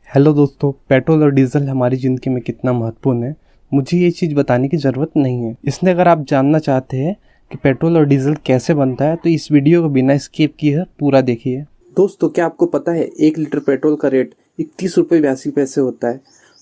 Hello दोस्तों, petrol और diesel हमारी ज़िंदगी में कितना महत्वपूर्ण है मुझे ये चीज़ बताने की ज़रूरत नहीं है। इसलिए अगर आप जानना चाहते हैं कि पेट्रोल और डीजल कैसे बनता है तो इस वीडियो को बिना स्किप किए पूरा देखिए। दोस्तों, क्या आपको पता है 1 लीटर पेट्रोल का रेट 31 रुपये 82 पैसे होता है,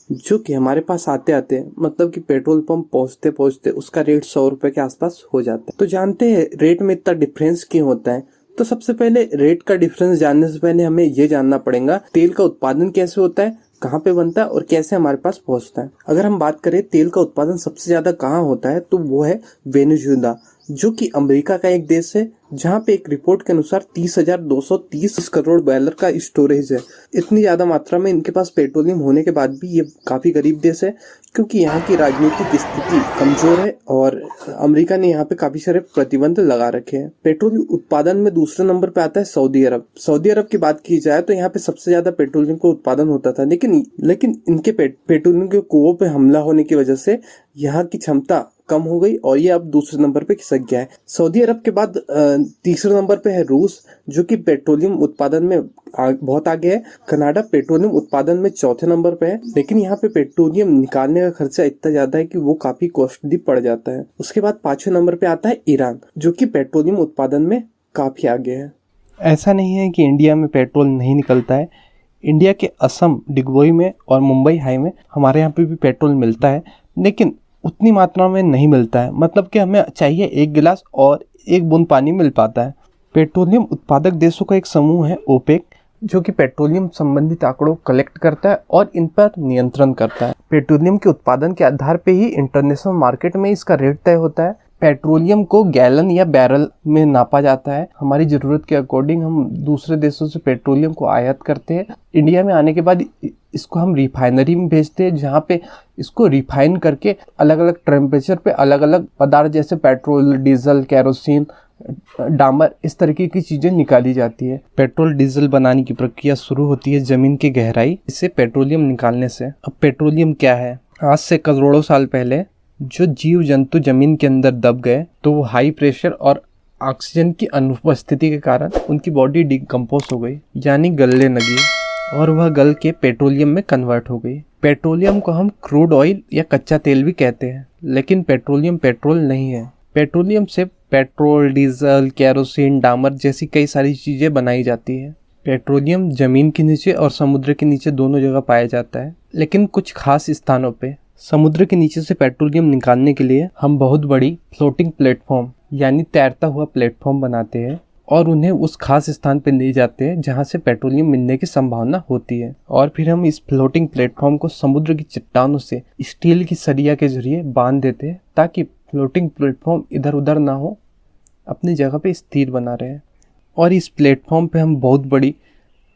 जो कि हमारे पास आते आते मतलब कि पेट्रोल पंप पहुंचते पहुंचते उसका रेट 100 रुपये के आसपास हो जाता है। तो जानते हैं रेट में इतना डिफरेंस क्यों होता है? तो सबसे पहले रेट का डिफरेंस जानने से पहले हमें ये जानना पड़ेगा तेल का उत्पादन कैसे होता है, कहाँ पे बनता है और कैसे हमारे पास पहुंचता है। अगर हम बात करें तेल का उत्पादन सबसे ज्यादा कहाँ होता है तो वो है वेनेजुएला, जो कि अमेरिका का एक देश है, जहाँ पे एक रिपोर्ट के अनुसार 30,230 करोड़ बैरल का स्टोरेज है। इतनी ज्यादा मात्रा में इनके पास पेट्रोलियम होने के बाद भी ये काफी गरीब देश है, क्योंकि यहाँ की राजनीतिक स्थिति कमजोर है और अमेरिका ने यहाँ पे काफी सारे प्रतिबंध लगा रखे हैं। पेट्रोल उत्पादन में दूसरे नंबर पे आता है सऊदी अरब। सऊदी अरब की बात की जाए तो यहाँ पे सबसे ज्यादा पेट्रोलियम का उत्पादन होता था, लेकिन इनके पेट्रोलियम के कुओं पे हमला होने की वजह से यहाँ की क्षमता कम हो गई और ये अब दूसरे नंबर पे खिसक गया है। सऊदी अरब के बाद तीसरे नंबर पे है रूस, जो कि पेट्रोलियम उत्पादन में बहुत आगे है। कनाडा पेट्रोलियम उत्पादन में चौथे नंबर पे है, लेकिन यहाँ पे पेट्रोलियम निकालने का खर्चा इतना ज्यादा है कि वो काफी कॉस्टली पड़ जाता है। उसके बाद 5वें नंबर पे आता है ईरान, जो कि पेट्रोलियम उत्पादन में काफी आगे है। ऐसा नहीं है कि इंडिया में पेट्रोल नहीं निकलता है। इंडिया के असम डिगबोई में और मुंबई हाई में हमारे यहाँ पे भी पेट्रोल मिलता है, लेकिन उतनी मात्रा में नहीं मिलता है। मतलब कि हमें चाहिए 1 गिलास और 1 बूंद पानी मिल पाता है। पेट्रोलियम उत्पादक देशों का एक समूह है ओपेक, जो कि पेट्रोलियम संबंधित आंकड़ों कलेक्ट करता है और इन पर नियंत्रण करता है। पेट्रोलियम के उत्पादन के आधार पे ही इंटरनेशनल मार्केट में इसका रेट तय होता है। पेट्रोलियम को गैलन या बैरल में नापा जाता है। हमारी ज़रूरत के अकॉर्डिंग हम दूसरे देशों से पेट्रोलियम को आयात करते हैं। इंडिया में आने के बाद इसको हम रिफाइनरी में भेजते हैं, जहाँ पे इसको रिफाइन करके अलग अलग टेम्परेचर पे अलग अलग पदार्थ जैसे पेट्रोल, डीजल, केरोसिन, डामर, इस तरीके की चीज़ें निकाली जाती है। पेट्रोल डीजल बनाने की प्रक्रिया शुरू होती है ज़मीन की गहराई से पेट्रोलियम निकालने से। अब पेट्रोलियम क्या है? आज से करोड़ों साल पहले जो जीव जंतु जमीन के अंदर दब गए तो वो हाई प्रेशर और ऑक्सीजन की अनुपस्थिति के कारण उनकी बॉडी डिकम्पोज हो गई, यानी गलने लगी, और वह गल के पेट्रोलियम में कन्वर्ट हो गई। पेट्रोलियम को हम क्रूड ऑयल या कच्चा तेल भी कहते हैं, लेकिन पेट्रोलियम पेट्रोल नहीं है। पेट्रोलियम से पेट्रोल, डीजल, केरोसिन, डामर जैसी कई सारी चीज़ें बनाई जाती है। पेट्रोलियम जमीन के नीचे और समुद्र के नीचे दोनों जगह पाया जाता है, लेकिन कुछ खास स्थानों पे। समुद्र के नीचे से पेट्रोलियम निकालने के लिए हम बहुत बड़ी फ्लोटिंग प्लेटफॉर्म यानी तैरता हुआ प्लेटफॉर्म बनाते हैं और उन्हें उस खास स्थान पर ले जाते हैं जहां से पेट्रोलियम मिलने की संभावना होती है। और फिर हम इस फ्लोटिंग प्लेटफॉर्म को समुद्र की चट्टानों से स्टील की सरिया के जरिए बांध देते हैं, ताकि फ्लोटिंग प्लेटफॉर्म इधर उधर ना हो, अपनी जगह पे स्थिर बना रहे। और इस प्लेटफॉर्म पे हम बहुत बड़ी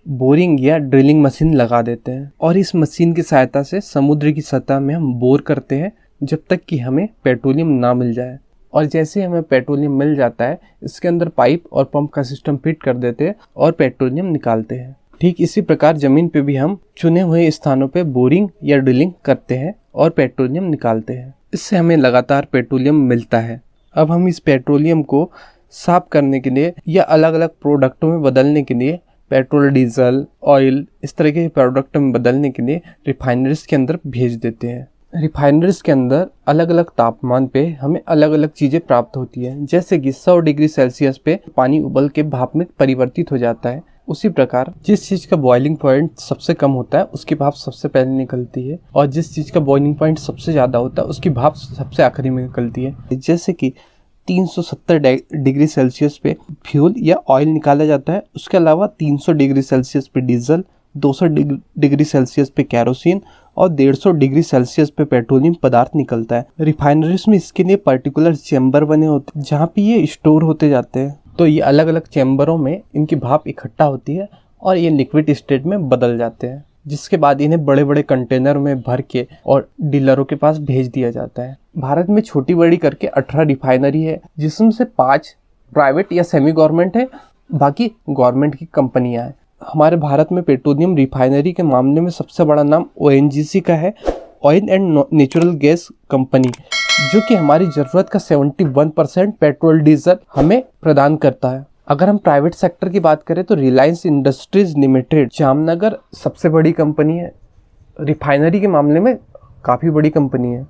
बोरिंग या ड्रिलिंग मशीन लगा देते हैं और इस मशीन की सहायता से समुद्र की सतह में हम बोर करते हैं जब तक कि हमें पेट्रोलियम ना मिल जाए। और जैसे हमें पेट्रोलियम मिल जाता है, इसके अंदर पाइप और पंप का सिस्टम फिट कर देते हैं और पेट्रोलियम निकालते हैं। ठीक इसी प्रकार ज़मीन पे भी हम चुने हुए स्थानों पे बोरिंग या ड्रिलिंग करते हैं और पेट्रोलियम निकालते हैं। इससे हमें लगातार पेट्रोलियम मिलता है। अब हम इस पेट्रोलियम को साफ करने के लिए या अलग अलग प्रोडक्टों में बदलने के लिए, पेट्रोल, डीजल, ऑयल, इस तरह के प्रोडक्ट में बदलने के लिए रिफाइनरीज के अंदर भेज देते हैं। रिफाइनरीज के अंदर अलग अलग तापमान पे हमें अलग अलग चीज़ें प्राप्त होती है। जैसे कि 100 डिग्री सेल्सियस पे पानी उबल के भाप में परिवर्तित हो जाता है। उसी प्रकार जिस चीज़ का बॉइलिंग पॉइंट सबसे कम होता है उसकी भाप सबसे पहले निकलती है, और जिस चीज़ का बॉइलिंग पॉइंट सबसे ज़्यादा होता है उसकी भाप सबसे आखिरी में निकलती है। जैसे कि 370 डिग्री सेल्सियस पे फ्यूल या ऑयल निकाला जाता है। उसके अलावा 300 डिग्री सेल्सियस पे डीजल, 200 डिग्री सेल्सियस पे केरोसिन और 150 डिग्री सेल्सियस पे पेट्रोलियम पदार्थ निकलता है। रिफाइनरीज में इसके लिए पर्टिकुलर चैम्बर बने होते हैं जहाँ पे ये स्टोर होते जाते हैं। तो ये अलग अलग चैम्बरों में इनकी भाप इकट्ठा होती है और ये लिक्विड स्टेट में बदल जाते हैं, जिसके बाद इन्हें बड़े बड़े कंटेनर में भर के और डीलरों के पास भेज दिया जाता है। भारत में छोटी बड़ी करके 18 रिफाइनरी है, जिसमें से 5 प्राइवेट या सेमी गवर्नमेंट है, बाकी गवर्नमेंट की कंपनियां हैं। हमारे भारत में पेट्रोलियम रिफाइनरी के मामले में सबसे बड़ा नाम ONGC का है, oil and natural gas company, जो कि हमारी ज़रूरत का 71% पेट्रोल डीजल हमें प्रदान करता है। अगर हम प्राइवेट सेक्टर की बात करें तो रिलायंस इंडस्ट्रीज लिमिटेड जामनगर सबसे बड़ी कंपनी है, रिफाइनरी के मामले में काफ़ी बड़ी कंपनी है।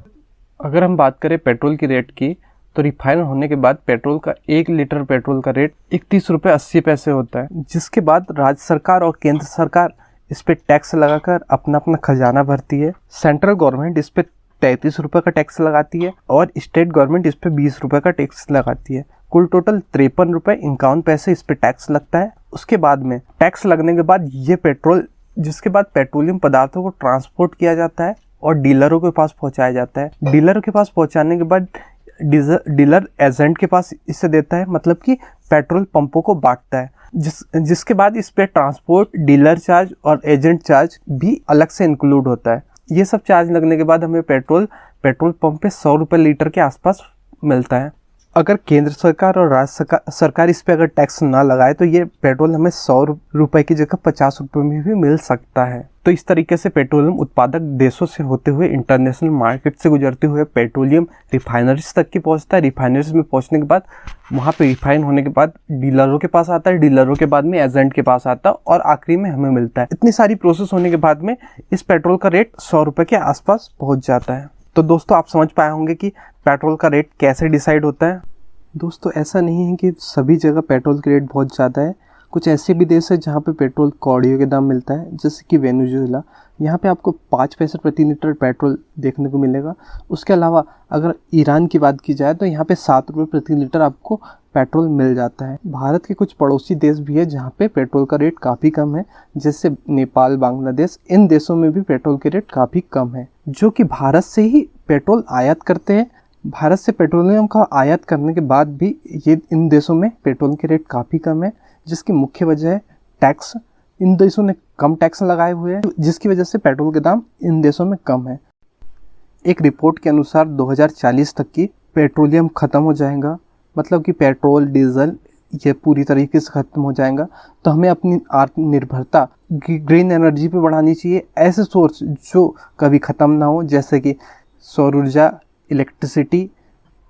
अगर हम बात करें पेट्रोल की रेट की तो रिफाइन होने के बाद पेट्रोल का 1 लीटर पेट्रोल का रेट 31 रुपये 80 पैसे होता है, जिसके बाद राज्य सरकार और केंद्र सरकार इस पे टैक्स लगाकर अपना अपना खजाना भरती है। सेंट्रल गवर्नमेंट इस पे 33 रुपये का टैक्स लगाती है और स्टेट गवर्नमेंट इस पे 20 रुपये का टैक्स लगाती है। कुल टोटल 53 रुपये 51 पैसे इस पे टैक्स लगता है। उसके बाद में टैक्स लगने के बाद ये पेट्रोल, जिसके बाद पेट्रोलियम पदार्थों को ट्रांसपोर्ट किया जाता है और डीलरों के पास पहुंचाया जाता है। डीलरों के पास पहुंचाने के बाद डीलर एजेंट के पास इसे देता है, मतलब कि पेट्रोल पंपों को बांटता है, जिसके बाद इस पे ट्रांसपोर्ट, डीलर चार्ज और एजेंट चार्ज भी अलग से इंक्लूड होता है। ये सब चार्ज लगने के बाद हमें पेट्रोल पंप पे 100 रुपये लीटर के आसपास मिलता है। अगर केंद्र सरकार और राज्य सरकार इस पे अगर टैक्स ना लगाए तो ये पेट्रोल हमें 100 रुपये की जगह 50 रुपये में भी मिल सकता है। तो इस तरीके से पेट्रोलियम उत्पादक देशों से होते हुए इंटरनेशनल मार्केट से गुजरते हुए पेट्रोलियम रिफाइनरीज तक की पहुंचता है। रिफाइनरीज में पहुंचने के बाद वहाँ पे रिफाइन होने के बाद डीलरों के पास आता है, डीलरों के बाद में एजेंट के पास आता है और आखिरी में हमें मिलता है। इतनी सारी प्रोसेस होने के बाद में इस पेट्रोल का रेट 100 रुपये के आसपास पहुँच जाता है। तो दोस्तों आप समझ पाए होंगे कि पेट्रोल का रेट कैसे डिसाइड होता है। दोस्तों ऐसा नहीं है कि सभी जगह पेट्रोल का रेट बहुत ज़्यादा है। कुछ ऐसे भी देश है जहाँ पे पेट्रोल कौड़ियों के दाम मिलता है, जैसे कि वेनेजुएला। यहाँ पे आपको 5 पैसे प्रति लीटर पेट्रोल देखने को मिलेगा। उसके अलावा अगर ईरान की बात की जाए तो यहाँ पे 7 रुपये प्रति लीटर आपको पेट्रोल मिल जाता है। भारत के कुछ पड़ोसी देश भी है जहाँ पे पेट्रोल का रेट काफ़ी कम है, जैसे नेपाल, बांग्लादेश। इन देशों में भी पेट्रोल के रेट काफ़ी कम है, जो कि भारत से ही पेट्रोल आयात करते हैं। भारत से पेट्रोलियम का आयात करने के बाद भी ये इन देशों में पेट्रोल के रेट काफ़ी कम है, जिसकी मुख्य वजह है टैक्स। इन देशों ने कम टैक्स लगाए हुए हैं, जिसकी वजह से पेट्रोल के दाम इन देशों में कम है। एक रिपोर्ट के अनुसार 2040 तक की पेट्रोलियम ख़त्म हो जाएगा, मतलब कि पेट्रोल, डीजल ये पूरी तरीके से ख़त्म हो जाएगा। तो हमें अपनी आत्मनिर्भरता ग्रीन एनर्जी पे बढ़ानी चाहिए, ऐसे सोर्स जो कभी ख़त्म ना हो, जैसे कि सौर ऊर्जा, इलेक्ट्रिसिटी।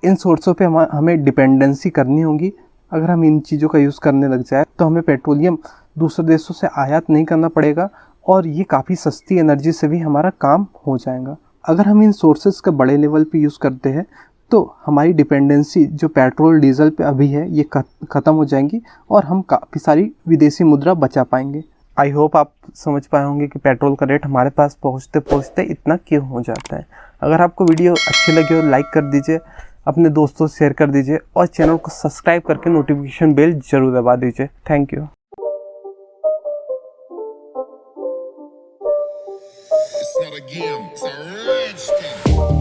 इन सोर्सों पे हमें डिपेंडेंसी करनी होगी। अगर हम इन चीज़ों का यूज़ करने लग जाए तो हमें पेट्रोलियम दूसरे देशों से आयात नहीं करना पड़ेगा और ये काफ़ी सस्ती एनर्जी से भी हमारा काम हो जाएगा। अगर हम इन सोर्सेज का बड़े लेवल पे यूज़ करते हैं तो हमारी डिपेंडेंसी जो पेट्रोल डीजल पे अभी है ये ख़त्म हो जाएंगी और हम काफ़ी सारी विदेशी मुद्रा बचा पाएंगे। आई होप आप समझ पाए होंगे कि पेट्रोल का रेट हमारे पास पहुँचते पहुँचते इतना क्यों हो जाता है। अगर आपको वीडियो अच्छी लगी हो लाइक कर दीजिए, अपने दोस्तों से शेयर कर दीजिए और चैनल को सब्सक्राइब करके नोटिफिकेशन बेल जरूर दबा दीजिए। Thank you. It's not a game, it's a rich thing.